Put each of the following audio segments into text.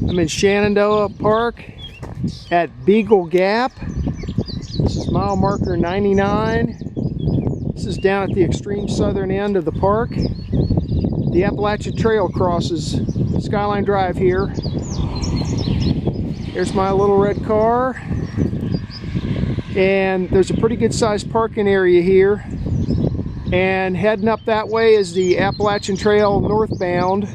I'm in Shenandoah Park at Beagle Gap. This is mile marker 99. This is down at the extreme southern end of the park. The Appalachian Trail crosses Skyline Drive here. There's my little red car. And there's a pretty good sized parking area here. And heading up that way is the Appalachian Trail northbound.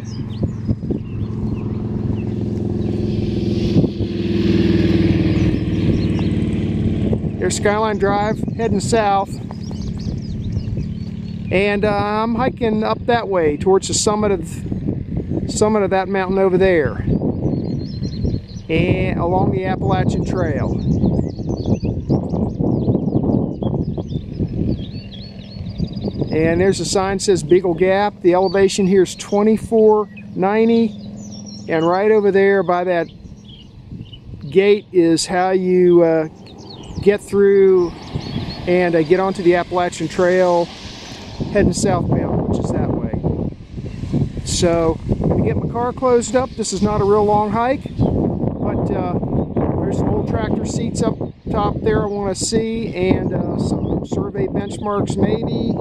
There's Skyline Drive heading south. And I'm hiking up that way towards the summit of that mountain over there, and along the Appalachian Trail. And there's a sign that says Beagle Gap. The elevation here is 2490, and right over there by that gate is how you get through and get onto the Appalachian Trail heading southbound, which is that way. So I'm going to get my car closed up. This is not a real long hike, but there's some old tractor seats up top there I want to see, and some survey benchmarks maybe.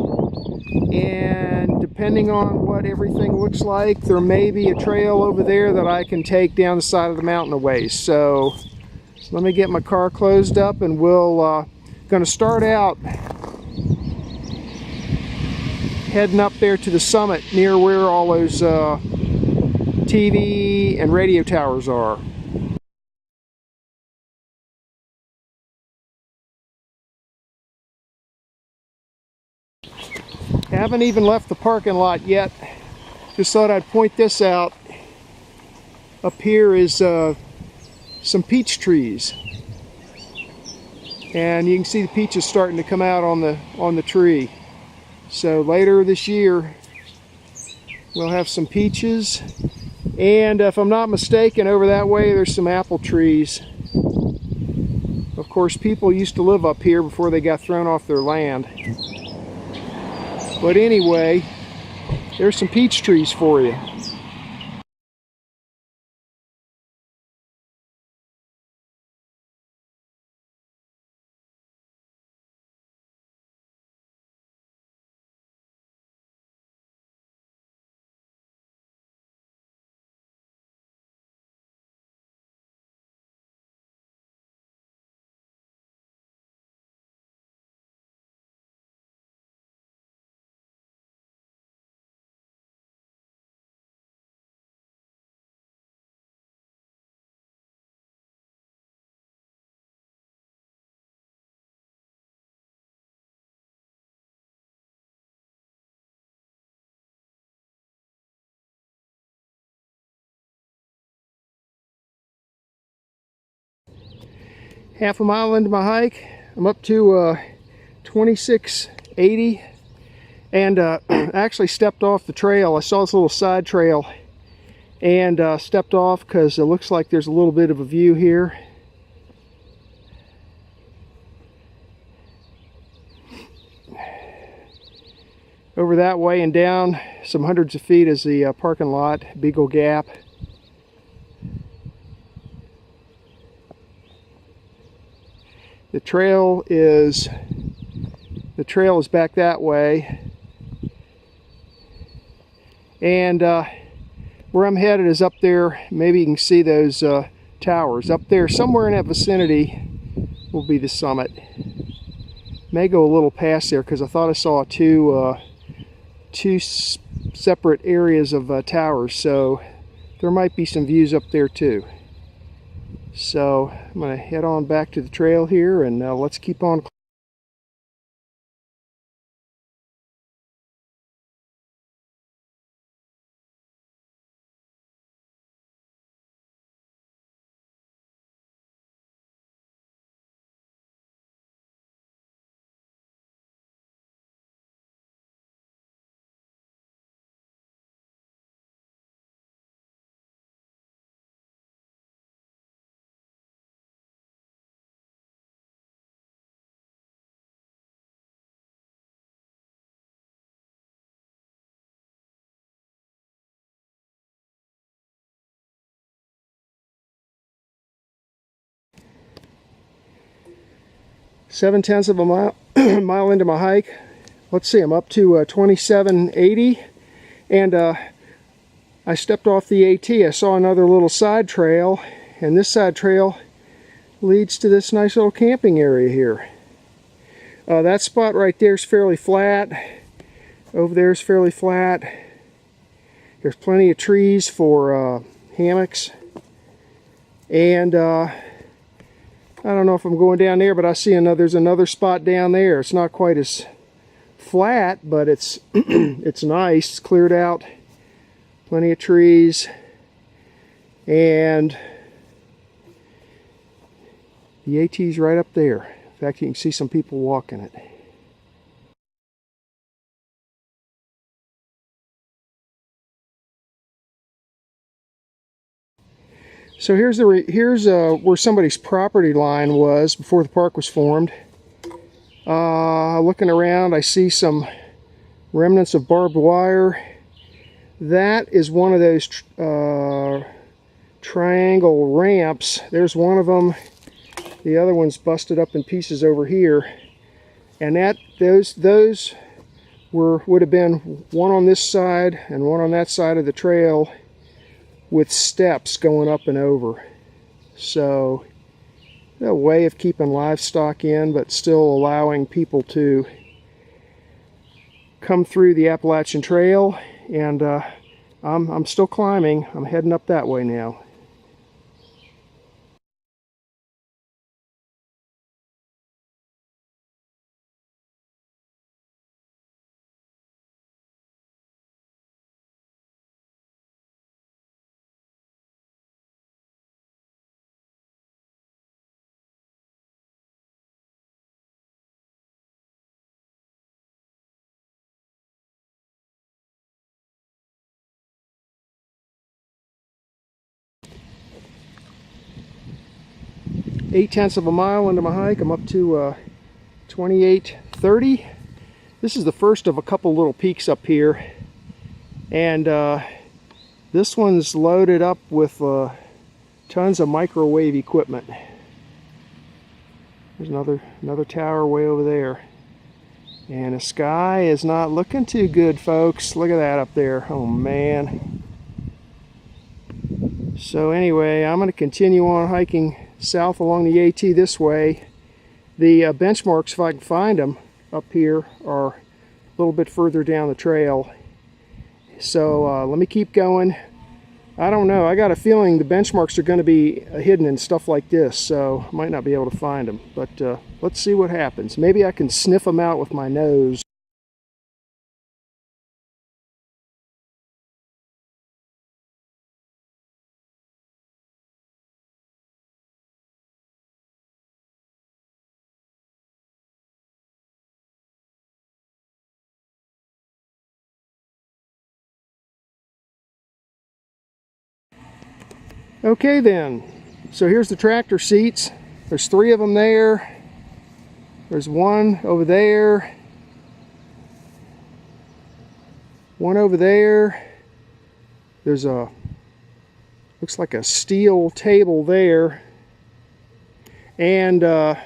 And depending on what everything looks like, there may be a trail over there that I can take down the side of the mountain a ways. So let me get my car closed up, and we'll going to start out heading up there to the summit near where all those TV and radio towers are. Haven't even left the parking lot yet. Just thought I'd point this out. Up here is some peach trees, and you can see the peaches starting to come out on the tree. So later this year we'll have some peaches, and if I'm not mistaken, over that way there's some apple trees. Of course, people used to live up here before they got thrown off their land. But anyway, there's some peach trees for you. Half a mile into my hike, I'm up to 2680, and actually stepped off the trail. I saw this little side trail and stepped off because it looks like there's a little bit of a view here. Over that way and down some hundreds of feet is the parking lot, Beagle Gap. The trail is back that way, and where I'm headed is up there. Maybe you can see those towers up there. Somewhere in that vicinity will be the summit. May go a little past there because I thought I saw two separate areas of towers, so there might be some views up there too. So I'm going to head on back to the trail here, and let's keep on. 7/10 of a mile, mile into my hike. Let's see, I'm up to 2780, and I stepped off the AT. I saw another little side trail, and this side trail leads to this nice little camping area here. That spot right there is fairly flat. Over there is fairly flat. There's plenty of trees for hammocks. And I don't know if I'm going down there, but I see there's another spot down there. It's not quite as flat, but it's it's nice. It's cleared out. Plenty of trees. And the AT's right up there. In fact, you can see some people walking it. So here's where somebody's property line was before the park was formed. Looking around, I see some remnants of barbed wire. That is one of those triangle ramps. There's one of them. The other one's busted up in pieces over here. And those would have been one on this side and one on that side of the trail, with steps going up and over. So a way of keeping livestock in, but still allowing people to come through the Appalachian Trail. And I'm still climbing. I'm heading up that way now. Eight-tenths of a mile into my hike. I'm up to 2830. This is the first of a couple little peaks up here, and this one's loaded up with tons of microwave equipment. There's another tower way over there, and the sky is not looking too good, folks. Look at that up there. Oh man. So anyway, I'm going to continue on hiking south along the AT this way. The benchmarks, if I can find them up here, are a little bit further down the trail. So let me keep going. I don't know, I got a feeling the benchmarks are going to be hidden in stuff like this, so I might not be able to find them. But let's see what happens. Maybe I can sniff them out with my nose. Okay then, so here's the tractor seats. There's 3 of them there. There's one over there. One over there. There's looks like a steel table there. And I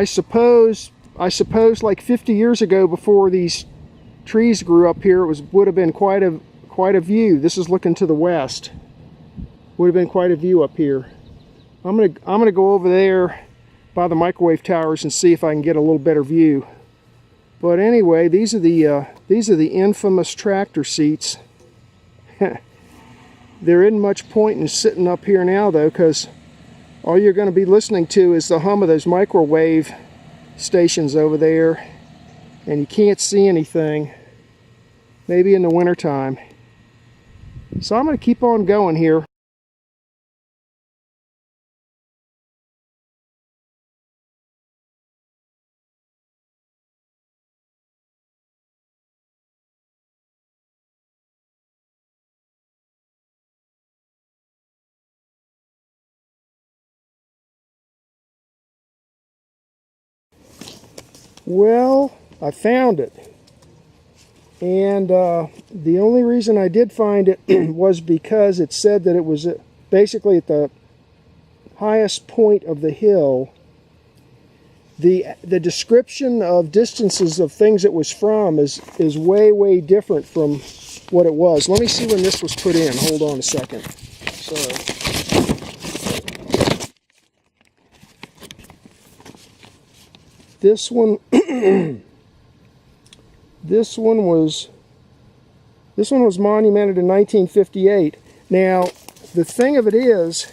suppose like 50 years ago, before these trees grew up here, would have been quite a view. This is looking to the west. Would have been quite a view up here. I'm gonna go over there by the microwave towers and see if I can get a little better view. But anyway, these are the infamous tractor seats. There isn't much point in sitting up here now though, because all you're going to be listening to is the hum of those microwave stations over there, and you can't see anything. Maybe in the wintertime. So I'm going to keep on going here. Well, I found it. And the only reason I did find it was because it said that it was basically at the highest point of the hill. the description of distances of things it was from is way different from what it was. Let me see when this was put in. Hold on a second. Sorry. This one this one was monumented in 1958. Now, the thing of it is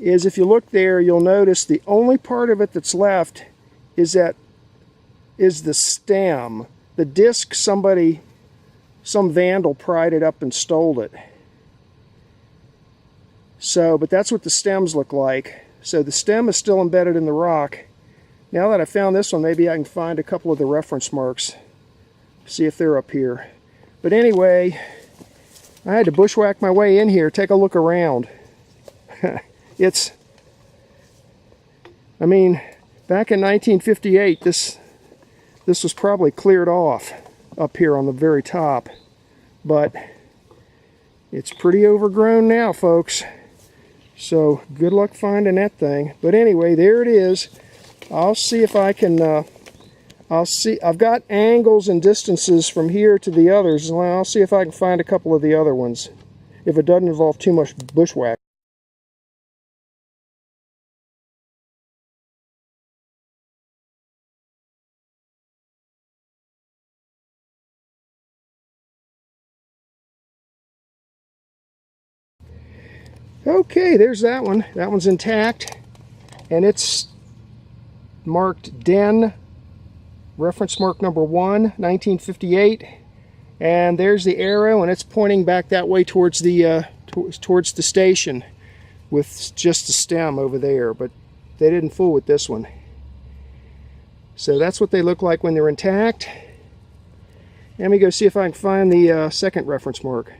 if you look there, you'll notice the only part of it that's left is the stem. The disc, some vandal pried it up and stole it. So, but that's what the stems look like. So the stem is still embedded in the rock. Now that I found this one, maybe I can find a couple of the reference marks. See if they're up here. But anyway, I had to bushwhack my way in here, take a look around. I mean, back in 1958, this was probably cleared off up here on the very top. But it's pretty overgrown now, folks. So good luck finding that thing. But anyway, there it is. I'll see if I can, I've got angles and distances from here to the others. And I'll see if I can find a couple of the other ones, if it doesn't involve too much bushwhack. Okay, there's that one. That one's intact, and it's marked Den, reference mark number 1, 1958. And there's the arrow, and it's pointing back that way towards the station, with just the stem over there. But they didn't fool with this one. So that's what they look like when they're intact. Let me go see if I can find the second reference mark.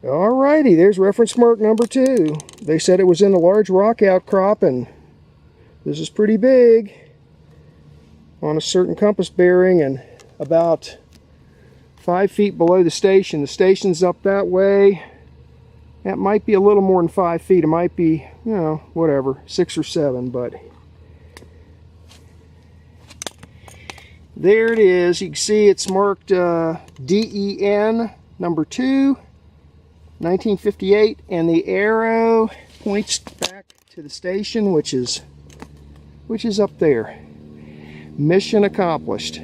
Alrighty, there's reference mark number 2. They said it was in a large rock outcrop, and this is pretty big on a certain compass bearing and about 5 feet below the station. The station's up that way. That might be a little more than 5 feet. It might be, you know, whatever, 6 or 7, but there it is. You can see it's marked DEN number 2. 1958, and the arrow points back to the station, which is up there. Mission accomplished.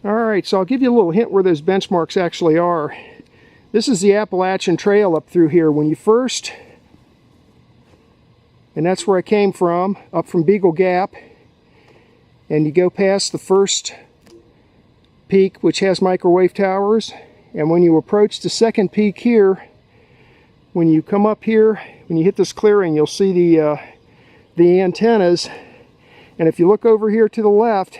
Alright, so I'll give you a little hint where those benchmarks actually are. This is the Appalachian Trail up through here. When you first, and that's where I came from, up from Beagle Gap, and you go past the first peak, which has microwave towers, and when you approach the second peak here, when you come up here, when you hit this clearing, you'll see the antennas, and if you look over here to the left,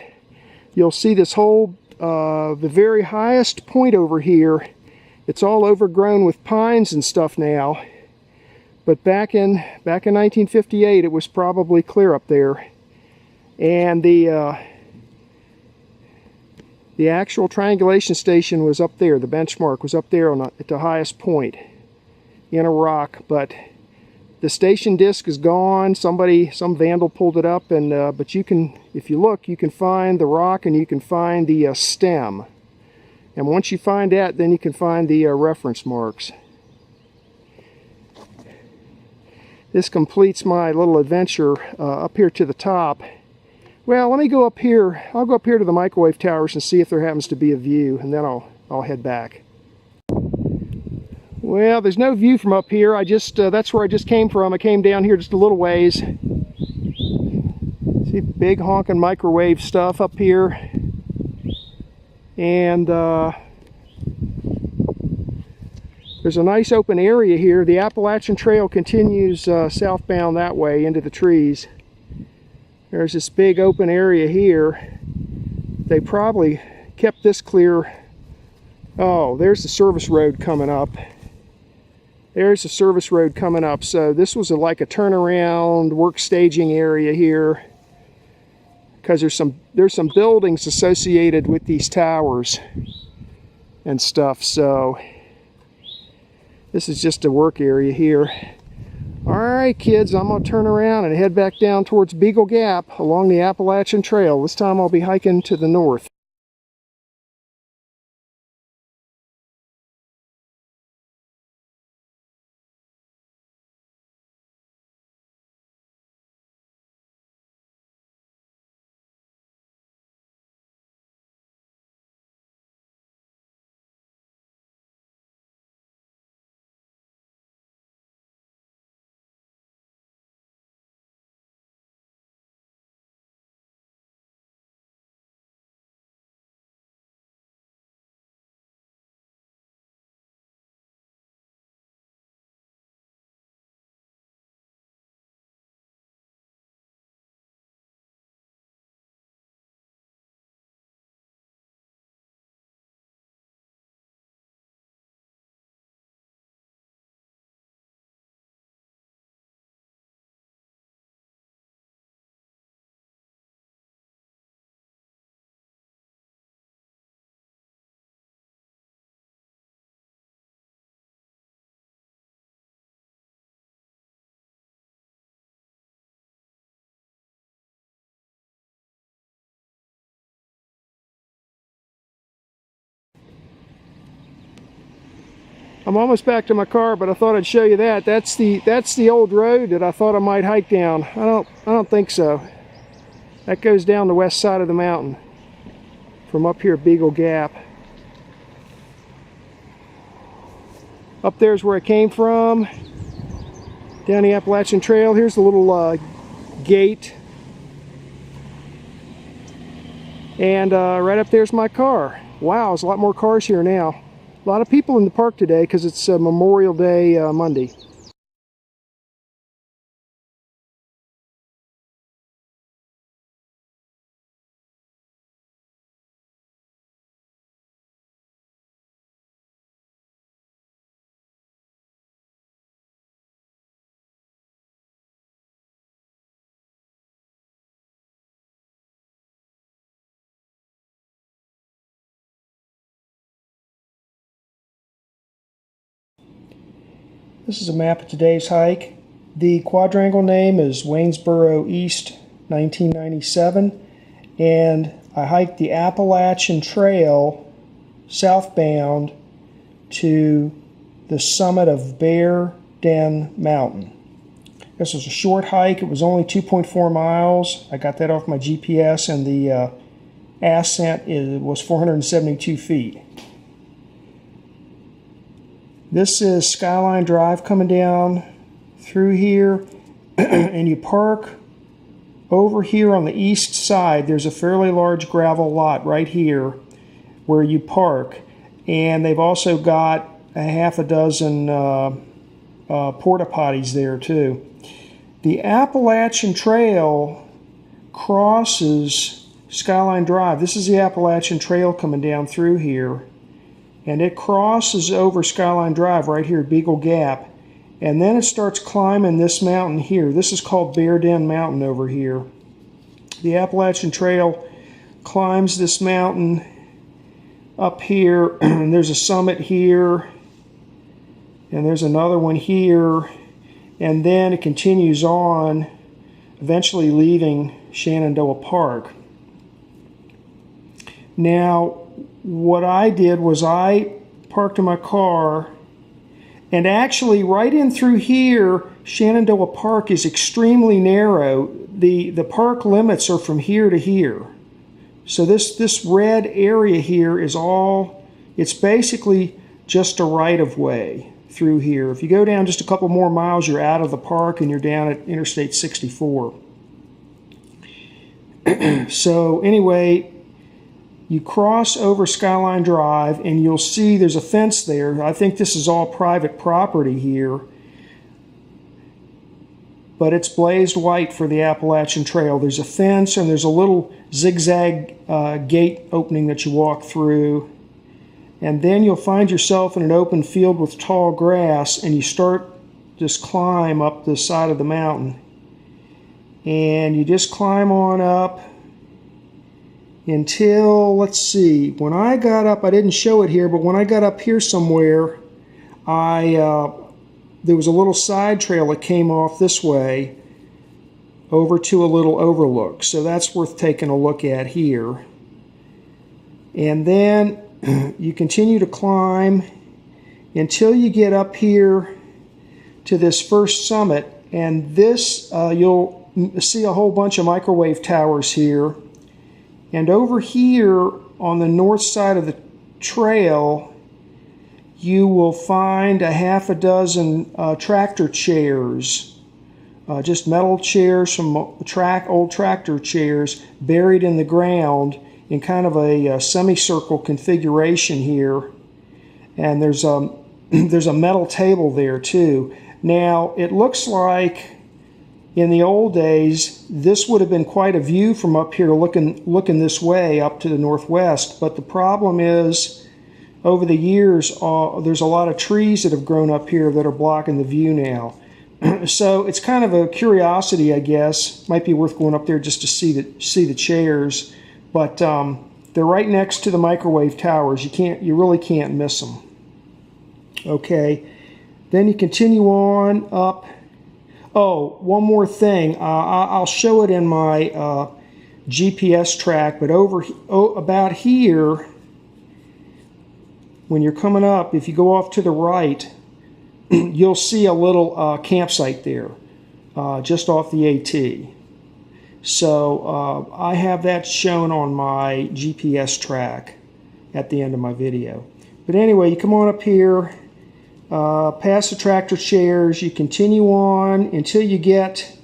you'll see this whole, the very highest point over here. It's all overgrown with pines and stuff now, but back in 1958 it was probably clear up there, and the actual triangulation station was up there. The benchmark was up there at the highest point in a rock, but the station disc is gone. Some vandal pulled it up, and but you can, if you look, you can find the rock and you can find the stem. And once you find that, then you can find the reference marks. This completes my little adventure up here to the top. Well, let me go up here. I'll go up here to the microwave towers and see if there happens to be a view, and then I'll head back. Well, there's no view from up here. That's where I just came from. I came down here just a little ways. See big honking microwave stuff up here. And There's a nice open area here. The Appalachian Trail continues southbound that way into the trees. There's this big open area here. They probably kept this clear. Oh, there's the service road coming up. There's the service road coming up. So this was like a turnaround work staging area here, because there's some buildings associated with these towers and stuff. So this is just a work area here. Alright kids, I'm going to turn around and head back down towards Beagle Gap along the Appalachian Trail. This time I'll be hiking to the north. I'm almost back to my car, but I thought I'd show you that. That's the old road that I thought I might hike down. I don't think so. That goes down the west side of the mountain from up here at Beagle Gap. Up there's where I came from, down the Appalachian Trail. Here's the little gate. And right up there's my car. Wow, there's a lot more cars here now. A lot of people in the park today because it's Memorial Day Monday. This is a map of today's hike. The quadrangle name is Waynesboro East 1997, and I hiked the Appalachian Trail southbound to the summit of Bear Den Mountain. This was a short hike. It was only 2.4 miles. I got that off my GPS, and the ascent was 472 feet. This is Skyline Drive coming down through here, and you park over here on the east side. There's a fairly large gravel lot right here where you park, and they've also got a half a dozen porta potties there too. The Appalachian Trail crosses Skyline Drive. This is the Appalachian Trail coming down through here. And it crosses over Skyline Drive right here at Beagle Gap. And then it starts climbing this mountain here. This is called Bear Den Mountain over here. The Appalachian Trail climbs this mountain up here. And there's a summit here. And there's another one here. And then it continues on, eventually leaving Shenandoah Park. Now, what I did was I parked in my car, and actually right in through here, Shenandoah Park is extremely narrow. The park limits are from here to here. So this red area here is it's basically just a right-of-way through here. If you go down just a couple more miles, you're out of the park and you're down at Interstate 64. So anyway, You cross over Skyline Drive and you'll see there's a fence there. I think this is all private property here, but it's blazed white for the Appalachian Trail. There's a fence and there's a little zigzag gate opening that you walk through, and then you'll find yourself in an open field with tall grass, and you start this climb up the side of the mountain, and you just climb on up until, let's see, when I got up, I didn't show it here, but when I got up here somewhere, there was a little side trail that came off this way over to a little overlook. So that's worth taking a look at here. And then you continue to climb until you get up here to this first summit. And this, you'll see a whole bunch of microwave towers here. And over here on the north side of the trail, you will find a half a dozen tractor chairs, just metal chairs from old tractor chairs buried in the ground in kind of a semicircle configuration here. And there's a metal table there too. Now it looks like in the old days this would have been quite a view from up here looking this way up to the northwest, but the problem is over the years there's a lot of trees that have grown up here that are blocking the view now. So it's kind of a curiosity, I guess. Might be worth going up there just to see the chairs, but they're right next to the microwave towers. You really can't miss them. Okay, then you continue on up. Oh, one more thing. I'll show it in my GPS track, but about here, when you're coming up, if you go off to the right, you'll see a little campsite there, just off the AT. So I have that shown on my GPS track at the end of my video. But anyway, you come on up here, past the tractor chairs, you continue on until you get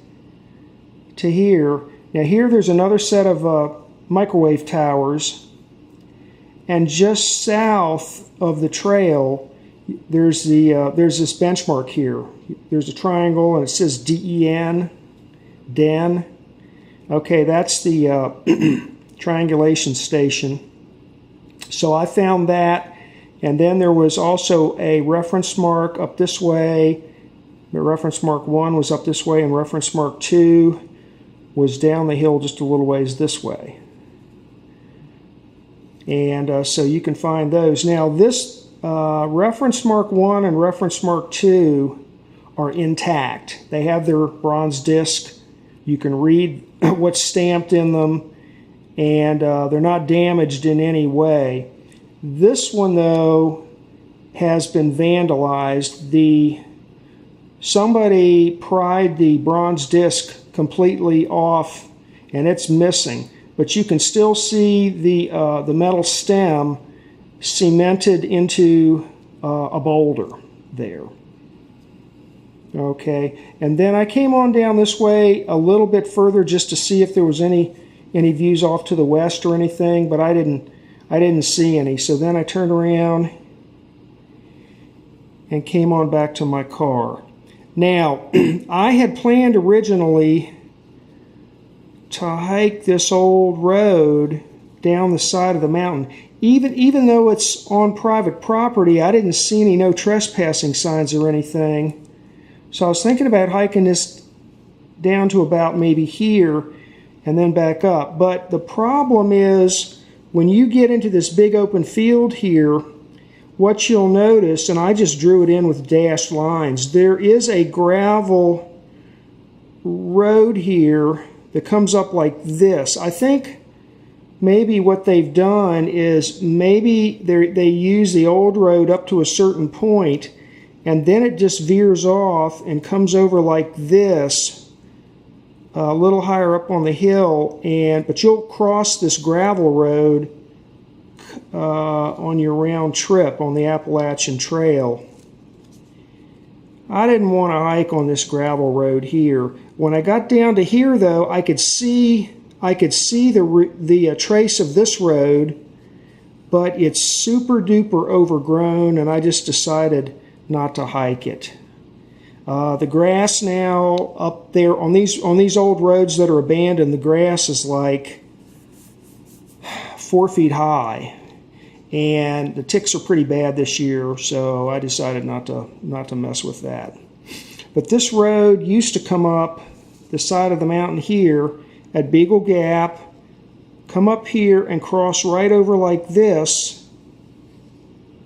to here. Now here there's another set of microwave towers, and just south of the trail there's this benchmark here. There's a triangle and it says DEN, Den. Okay, that's the triangulation station. So I found that, and then there was also a reference mark up this way. The reference mark 1 was up this way, and reference mark 2 was down the hill just a little ways this way. And so you can find those. Now this reference mark 1 and reference mark 2 are intact. They have their bronze disc. You can read what's stamped in them, and they're not damaged in any way. This one, though, has been vandalized. Somebody pried the bronze disc completely off, and it's missing. But you can still see the metal stem cemented into a boulder there. Okay, and then I came on down this way a little bit further just to see if there was any views off to the west or anything, but I didn't see any. So then I turned around and came on back to my car. Now, I had planned originally to hike this old road down the side of the mountain. Even though it's on private property, I didn't see any no trespassing signs or anything. So I was thinking about hiking this down to about maybe here and then back up. But the problem is when you get into this big open field here, what you'll notice, and I just drew it in with dashed lines, there is a gravel road here that comes up like this. I think maybe what they've done is maybe they use the old road up to a certain point, and then it just veers off and comes over like this, a little higher up on the hill, but you'll cross this gravel road on your round trip on the Appalachian Trail. I didn't want to hike on this gravel road here. When I got down to here, though, I could see the trace of this road but it's super duper overgrown, and I just decided not to hike it. The grass now up there on these old roads that are abandoned, the grass is like 4 feet high, and the ticks are pretty bad this year, so I decided not to mess with that. But this road used to come up the side of the mountain here at Beagle Gap, come up here and cross right over like this,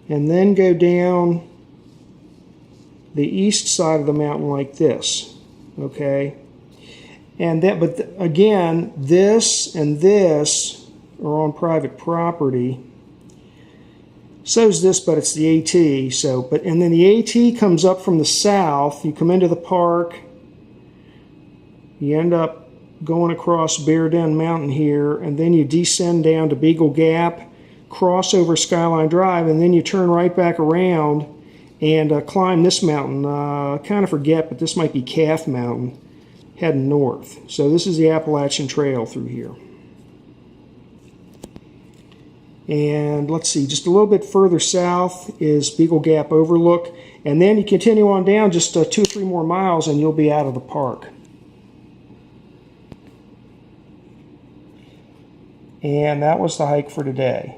and then go down the east side of the mountain like this, okay? And that, but again, this and this are on private property. So's this, but it's the AT. So, and then the AT comes up from the south. You come into the park. You end up going across Bear Den Mountain here, and then you descend down to Beagle Gap, cross over Skyline Drive, and then you turn right back around and climb this mountain. I kind of forget, but this might be Calf Mountain, heading north. So this is the Appalachian Trail through here. And let's see, just a little bit further south is Beagle Gap Overlook, and then you continue on down just 2 or 3 more miles and you'll be out of the park. And that was the hike for today.